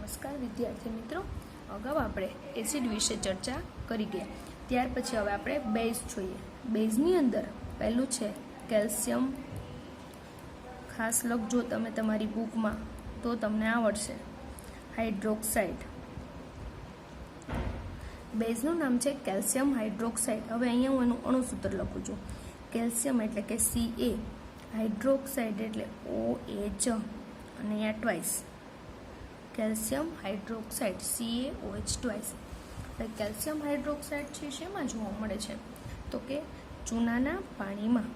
નમસ્કાર વિદ્યાર્થી મિત્રો, અગાઉ આપણે એસિડ વિશે ચર્ચા કરી ગયા. ત્યાર પછી હવે આપણે બેઝ જોઈએ. બેઝની અંદર પહેલું છે કેલ્શિયમ. ખાસ લખજો તમે તમારી બુકમાં તો તમને આવડશે. હાઇડ્રોક્સાઇડ. બેઝનું નામ છે કેલ્શિયમ હાઇડ્રોક્સાઇડ. હવે અહીંયા હું એનું અણુસૂત્ર લખું છું. કેલ્શિયમ એટલે કે Ca, હાઇડ્રોક્સાઇડ એટલે OH અને અહીંયા twice. Calcium hydroxide CaOH twice. હવે કેલ્શિયમ હાઇડ્રોક્સાઇડ છે શેમાં જોવા મળે છે? તો કે ચૂનાના પાણીમાં.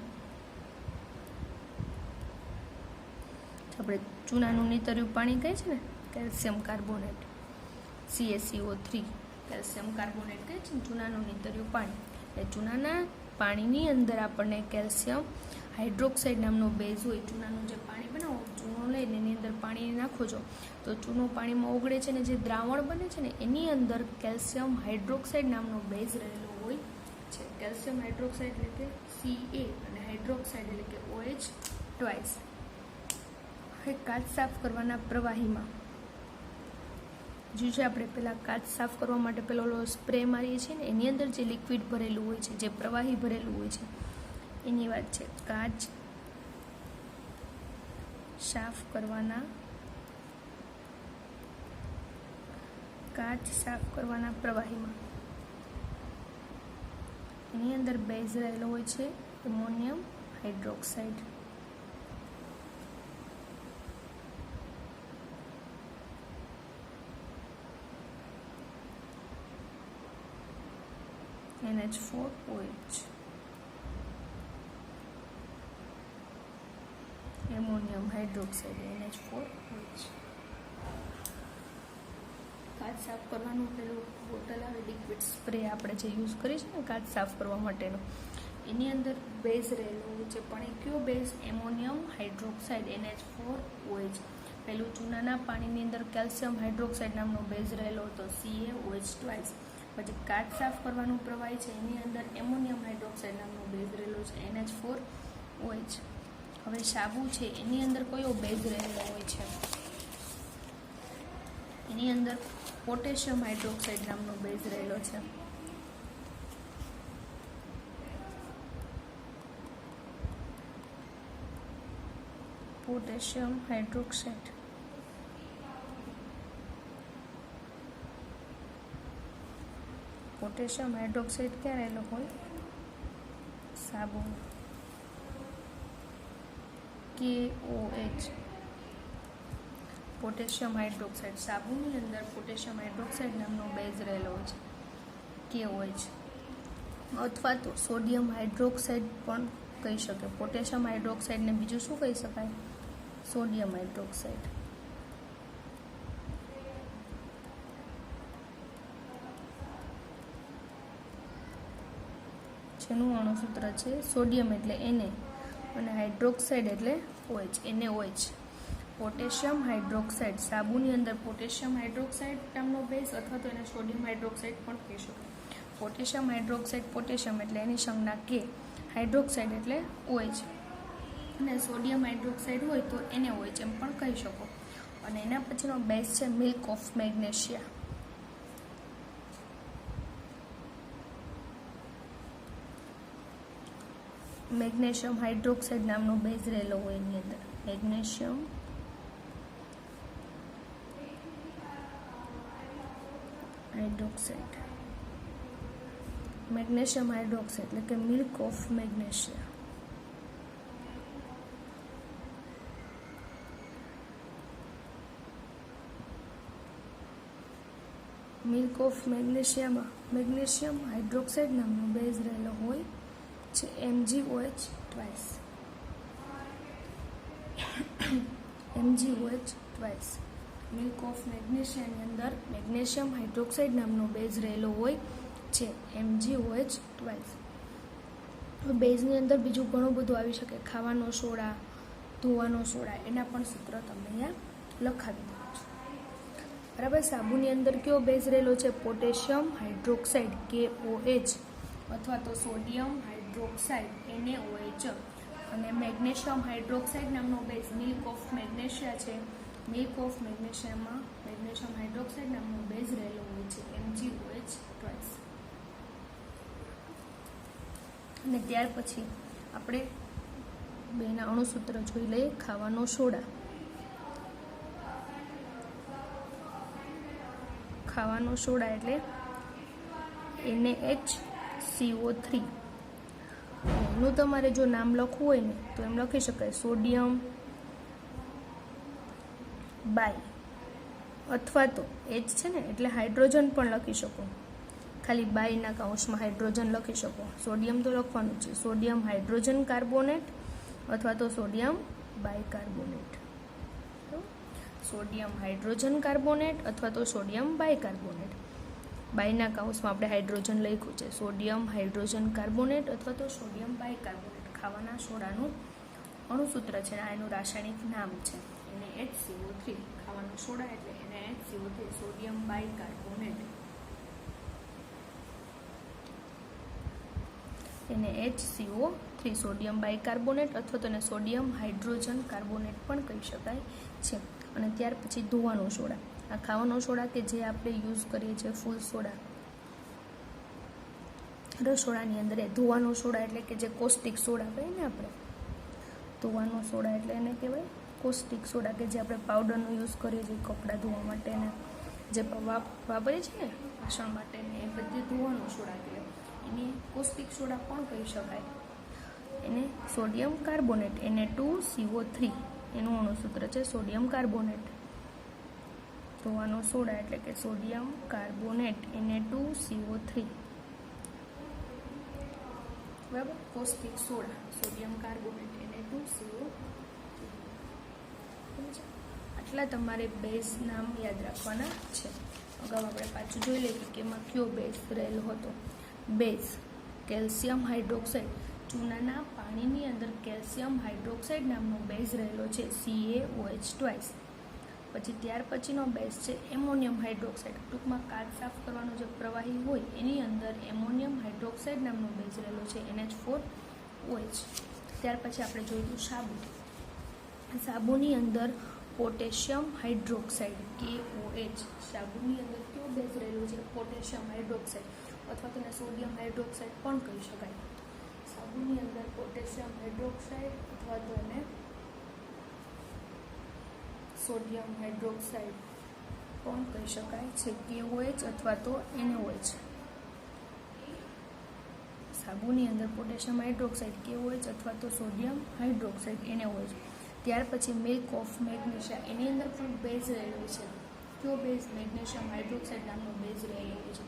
આપણે ચૂનાનું નીતર્યું પાણી કહે છે ને, calcium carbonate, CaCO3. Calcium carbonate કહે છે ને ચૂનાનું નીતર્યું પાણી. એટલે ચૂનાના પાણીની અંદર આપણને કેલ્શિયમ હાઇડ્રોક્સાઇડ નામનો બેઝ હોય. ચૂનાનું જે પાણી બનાવો, ચૂનો લઈને એની અંદર પાણી નાખો છો તો ચૂનો પાણીમાં ઓગળે છે ને જે દ્રાવણ બને છે ને એની અંદર કેલ્શિયમ હાઇડ્રોક્સાઇડ નામનો બેઝ રહેલો હોય છે. કેલ્શિયમ હાઇડ્રોક્સાઇડ એટલે કે Ca અને હાઇડ્રોક્સાઇડ એટલે કે OH ટ્વાઇસ. હવે કાચ સાફ કરવાના પ્રવાહીમાં જે આપણે પહેલાં કાચ સાફ કરવા માટે પેલો સ્પ્રે મારીએ છીએ ને એની અંદર જે લિક્વિડ ભરેલું હોય છે, જે પ્રવાહી ભરેલું હોય છે એની વાત છે. કાચ સાફ કરવાના પ્રવાહીમાં એની અંદર બેઝ રહેલો હોય છે ammonium hydroxide. NH4OH. Ammonium hydroxide NH4OH. કાચ સાફ કરવાનું પેલું બોટલ આવે લિક્વિડ સ્પ્રે આપણે જે યુઝ કરીએ છીએ ને કાચ સાફ કરવા માટેનો, એની અંદર બેઝ રહેલો હોય છે. પણ એ કયો બેઝ? Ammonium hydroxide NH4OH. પેલું ચૂનાના પાણીની અંદર કેલ્શિયમ હાઇડ્રોક્સાઇડ નામનો બેઝ રહેલો હતો CaOH ટ્વાઇસ. પછી કાચ સાફ કરવાનું પ્રવાહી છે એની અંદર એમોનિયમ હાઇડ્રોક્સાઇડ નામનો બેઝ રહેલો છે NH4OH. હવે સાબુ છે એની અંદર કયો બેઝ રહેલો હોય છે? એની અંદર પોટેશિયમ હાઇડ્રોક્સાઇડ નામનો બેઝ રહેલો છે. Potassium hydroxide. પોટેશિયમ હાઇડ્રોક્સાઇડ ક્યાં રહેલો હોય? સાબુ. KOH. Potassium hydroxide. સાબુની અંદર પોટેશિયમ હાઇડ્રોક્સાઇડ નામનો બેઝ રહેલો છે KOH. અથવા તો સોડિયમ હાઇડ્રોક્સાઇડ પણ કહી શકે. પોટેશિયમ હાઇડ્રોક્સાઇડને બીજું શું કહી શકાય? Sodium hydroxide. જેનું અણુસૂત્ર છે સોડિયમ એટલે Na અને હાઇડ્રોક્સાઇડ એટલે OH, NaOH. Potassium hydroxide. સાબુની અંદર પોટેશિયમ હાઇડ્રોક્સાઇડ નામનો બેઝ અથવા તો એને સોડિયમ હાઇડ્રોક્સાઇડ પણ કહી શકાય. પોટેશિયમ હાઇડ્રોક્સાઇડ, પોટેશિયમ એટલે એની સંજ્ઞા K, હાઇડ્રોક્સાઇડ એટલે OH અને સોડિયમ હાઇડ્રોક્સાઇડ હોય તો NaOH એમ પણ કહી શકો. અને એના પછીનો બેઝ છે milk of magnesia. Magnesium hydroxide નામનો બેઝ રહેલો હોય એની અંદર. Magnesium hydroxide. મેગ્નેશિયમ હાઇડ્રોક્સાઇડ એટલે કે milk of magnesia. Milk of મેગ્નેશિયામાં મેગ્નેશિયમ હાઇડ્રોક્સાઇડ નામનો બેઝ રહેલો હોય છે MgOH twice. MgOH twice. Milk of મેગ્નેશિયાની અંદર મેગ્નેશિયમ હાઇડ્રોક્સાઇડ નામનો બેઝ રહેલો હોય છે MgOH ટ્વાઇસ. બેઝની અંદર બીજું ઘણું બધું આવી શકે. ખાવાનો સોડા, ધોવાનો સોડા, એના પણ સૂત્ર તમને અહીંયા લખાવી દઉં છું. બરાબર. સાબુની અંદર કયો બેઝ રહેલો છે? પોટેશિયમ હાઇડ્રોક્સાઇડ KOH અથવા તો સોડિયમ હાઇડ્રોક્સાઇડ NaOH. અને મેગ્નેશિયમ હાઇડ્રોક્સાઇડ નામનો બેઝ મિલ્ક ઓફ મેગ્નેશિયા છે મિલ્ક ઓફ મેગ્નેશિયમમાં મેગ્નેશિયમ હાઇડ્રોક્સાઇડ નામનો બેઝ રહેલો હોય છે MgOH². અને ત્યાર પછી આપણે બેના અણુસૂત્ર જોઈ લઈએ. ખાવાનો સોડા. ખાવાનો સોડા એટલે NaHCO3. એનું તમારે જો નામ લખવું હોય ને તો એમ લખી શકાય સોડિયમ બાય, અથવા તો H છે ને એટલે હાઇડ્રોજન પણ લખી શકો, ખાલી બાયના કાઉન્સમાં હાઇડ્રોજન લખી શકો. સોડિયમ તો લખવાનું છે, સોડિયમ હાઇડ્રોજન કાર્બોનેટ અથવા તો sodium bicarbonate. Sodium hydrogen carbonate અથવા તો સોડિયમ બાયકાર્બોનેટ. બાયના કાઉન્સમાં આપણે હાઇડ્રોજન લખ્યું છે, સોડિયમ હાઇડ્રોજન કાર્બોનેટ અથવા તો સોડિયમ બાયકાર્બોનેટ. ખાવાના સોડાનું અણુસૂત્ર છે, આ એનું રાસાયણિક નામ છે NaHCO3. ખાવાના સોડા એટલે NaHCO3, sodium bicarbonate. NaHCO3 sodium bicarbonate અથવા તો એને સોડિયમ હાઇડ્રોજન કાર્બોનેટ પણ કહી શકાય છે. અને ત્યાર પછી ધોવાનો સોડા. આ ખાવાનો સોડા કે જે આપણે યુઝ કરીએ છીએ ફૂલ સોડા રસોડાની અંદર, એ ધોવાનો સોડા એટલે કે જે કોસ્ટિક સોડા કહીએ ને આપણે, ધોવાનો સોડા એટલે એને કહેવાય કોસ્ટિક સોડા, કે જે આપણે પાવડરનો યુઝ કરીએ છીએ કપડાં ધોવા માટે ને જે વાપરીએ છીએ ને વાસણ માટે ને, એ બધી ધોવાનો સોડા કહેવાય. એને કોસ્ટિક સોડા પણ કહી શકાય. એને સોડિયમ કાર્બોનેટ Na2CO3 એનું અણુસૂત્ર છે સોડિયમ કાર્બોનેટ. ધોવાનો સોડા એટલે કે સોડિયમ કાર્બોનેટ Na2CO3. બરાબર. Caustic soda sodium carbonate Na2CO3. આટલા તમારે બેઝ નામ યાદ રાખવાના છે. અગાઉ આપણે પાછું જોઈ લઈએ કે એમાં કયો બેઝ રહેલો હતો. Base calcium hydroxide. ચૂનાના પાણીની અંદર કેલ્શિયમ હાઇડ્રોક્સાઇડ નામનો બેઝ રહેલો છે CaOH². પછી ત્યાર પછીનો બેઝ છે એમોનિયમ હાઇડ્રોક્સાઇડ. ટૂંકમાં કાચ સાફ કરવાનો જે પ્રવાહી હોય એની અંદર એમોનિયમ હાઇડ્રોક્સાઇડ નામનો બેઝ રહેલો છે NH4OH. ત્યાર પછી આપણે જોઈશું સાબુ. સાબુની અંદર પોટેશિયમ હાઇડ્રોક્સાઇડ KOH. સાબુની અંદર કયો બેઝ રહેલો છે પોટેશિયમ હાઇડ્રોક્સાઇડ અથવા તો સોડિયમ હાઇડ્રોક્સાઇડ પણ કહી શકાય. સાબુની અંદર પોટેશિયમ હાઇડ્રોક્સાઇડ અથવા તો એને સોડિયમ હાઇડ્રોક્સાઇડ પણ કહી શકાય છે KOH અથવા તો NaOH. સાબુની અંદર પોટેશિયમ હાઇડ્રોક્સાઇડ KOH અથવા તો સોડિયમ હાઇડ્રોક્સાઇડ NaOH. ત્યાર પછી મિલ્ક ઓફ મેગ્નેશિયા. એની અંદર પણ બેઝ રહેલો છે. કયો બેઝ? મેગ્નેશિયમ હાઇડ્રોક્સાઇડ નામનો બેઝ રહેલો છે.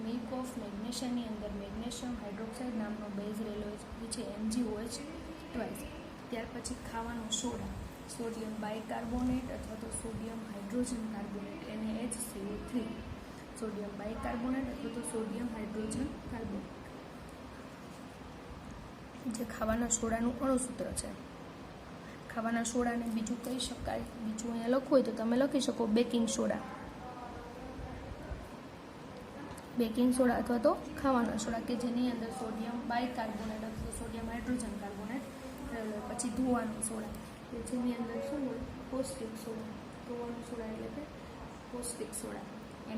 મિલ્ક ઓફ મેગ્નેશિયાની અંદર મેગ્નેશિયમ હાઇડ્રોક્સાઇડ નામનો બેઝ રહેલો છે MgOH². ત્યાર પછી ખાવાનો સોડા. સોડિયમ બાયકાર્બોનેટ અથવા તો sodium hydrogen carbonate NaHCO3. Sodium bicarbonate અથવા તો સોડિયમ હાઇડ્રોજન કાર્બોનેટ જે ખાવાના સોડાનું અણુસૂત્ર છે. ખાવાના સોડાને બીજું કહી શકાય, બીજું અહીંયા લખવું હોય તો તમે લખી શકો બેકિંગ સોડા. બેકિંગ સોડા અથવા તો ખાવાના સોડા કે જેની અંદર સોડિયમ બાયકાર્બોનેટ અથવા તો સોડિયમ હાઇડ્રોજન કાર્બોનેટ રહેલો. પછી ધોવાનો સોડા કે જેની અંદર શું હોય કોસ્ટિક સોડા. ધોવાનો સોડા એટલે કે caustic soda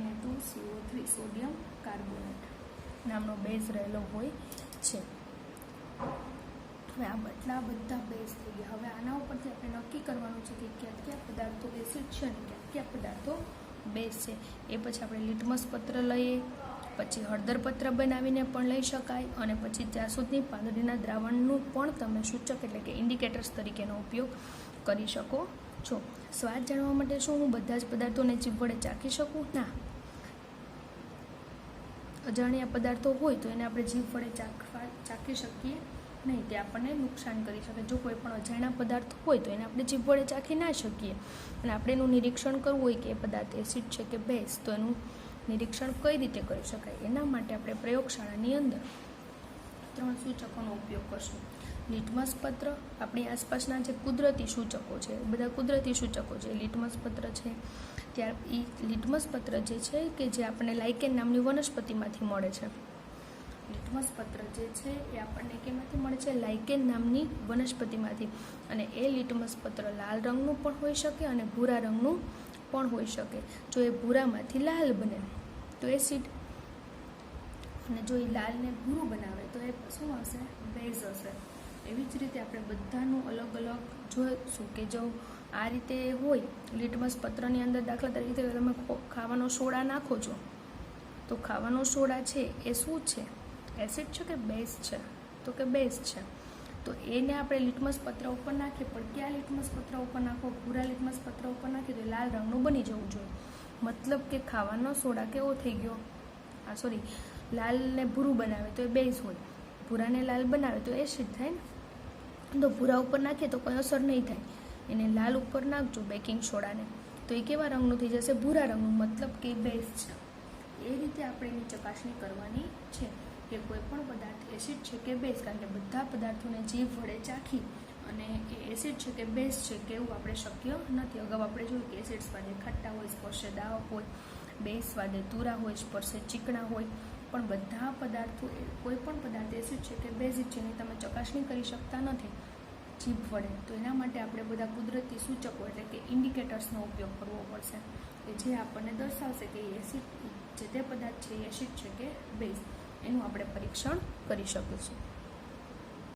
Na2CO3 sodium carbonate નામનો બેઝ રહેલો હોય છે. હવે આ બધા બેઝ થઈ ગયા. હવે આના ઉપરથી આપણે નક્કી કરવાનું છે કે ક્યાં ક્યાં પદાર્થો એસિડ છે અને ક્યાં ક્યાં પદાર્થો બેઝ છે. એ પછી આપણે લિટમસ પત્ર લઈએ, પછી હળદર પત્ર બનાવીને પણ લઈ શકાય, અને પછી જાસૂદની પાંદડીના દ્રાવણનું પણ તમે સૂચક એટલે કે ઇન્ડિકેટર્સ તરીકેનો ઉપયોગ કરી શકો છો. સ્વાદ જાણવા માટે શું હું બધા જ પદાર્થોને જીભ વડે ચાખી શકું? ના. અજાણ્યા પદાર્થો હોય તો એને આપણે જીભ વડે ચાખી શકીએ નહીં, તે આપણને નુકસાન કરી શકે. જો કોઈ પણ અજાણ્યા પદાર્થ હોય તો એને આપણે જીભ વડે ચાખી ના શકીએ. અને આપણે એનું નિરીક્ષણ કરવું હોય કે એ પદાર્થ એસિડ છે કે બેઝ, તો એનું નિરીક્ષણ કઈ રીતે કરી શકાય? એના માટે આપણે પ્રયોગશાળાની અંદર 3 સૂચકોનો ઉપયોગ કરશું. લિટમસ પત્ર, આપણી આસપાસના જે કુદરતી સૂચકો છે, બધા કુદરતી સૂચકો છે. લિટમસ પત્ર છે, ત્યાર એ લિટમસ પત્ર જે છે કે જે આપણને લાઇકેન નામની વનસ્પતિમાંથી મળે છે. લિટમસ પત્ર જે છે એ આપણને કેમાંથી મળે છે? લાઇકેન નામની વનસ્પતિમાંથી. અને એ લિટમસ પત્ર લાલ રંગનું પણ હોઈ શકે અને ભૂરા રંગનું પણ હોઈ શકે. જો એ ભૂરામાંથી લાલ બને તો એસિડ, અને જો એ લાલને ભૂરું બનાવે તો એ શું હશે? બેઝ હશે. એવી જ રીતે આપણે બધાનું અલગ અલગ જોઈશું કે જો આ રીતે હોય લિટમસ પત્રની અંદર, દાખલા તરીકે તમે ખાવાનો સોડા નાખો છો તો ખાવાનો સોડા છે એ શું છે? એસિડ છે કે બેઝ છે? તો કે બેઝ છે. તો એને આપણે લિટમસ પત્ર ઉપર નાખીએ, પણ ક્યાં લિટમસ પત્ર ઉપર નાખો? ભૂરા લિટમસ પત્ર ઉપર નાખીએ તો લાલ રંગનું બની જવું જોઈએ. મતલબ કે ખાવાનો સોડા કેવો થઈ ગયો? લાલને ભૂરું બનાવે તો એ બેઝ હોય, ભૂરાને લાલ બનાવે તો એસિડ થાય ને. તો ભૂરા ઉપર નાખીએ તો કોઈ અસર નહીં થાય. એને લાલ ઉપર નાખજો બેકિંગ સોડાને તો એ કેવા રંગનું થઈ જશે? ભૂરા રંગનું. મતલબ કે બેઝ છે. એ રીતે આપણે એની ચકાસણી કરવાની છે કે કોઈ પણ પદાર્થ એસિડ છે કે બેઝ, કારણ કે બધા પદાર્થોને જીભ વડે ચાખી અને એ એસિડ છે કે બેઝ છે કે એવું આપણે શક્ય નથી. અગાઉ આપણે જોયું કે એસિડ સ્વાદે ખાટા હોય, સ્પર્શે દાહક હોય, બેઝ સ્વાદે તુરા હોય, સ્પર્શે ચીકણા હોય. પણ બધા પદાર્થો, કોઈ પણ પદાર્થ એસિડ છે કે બેઝિક છે એની તમે ચકાસણી કરી શકતા નથી જીભ વડે. તો એના માટે આપણે બધા કુદરતી સૂચકો એટલે કે ઇન્ડિકેટર્સનો ઉપયોગ કરવો પડશે કે જે આપણને દર્શાવશે કે એસિડ, જે તે પદાર્થ છે એ એસિડ છે કે બેઝ, એનું આપણે પરીક્ષણ કરી શકીશું.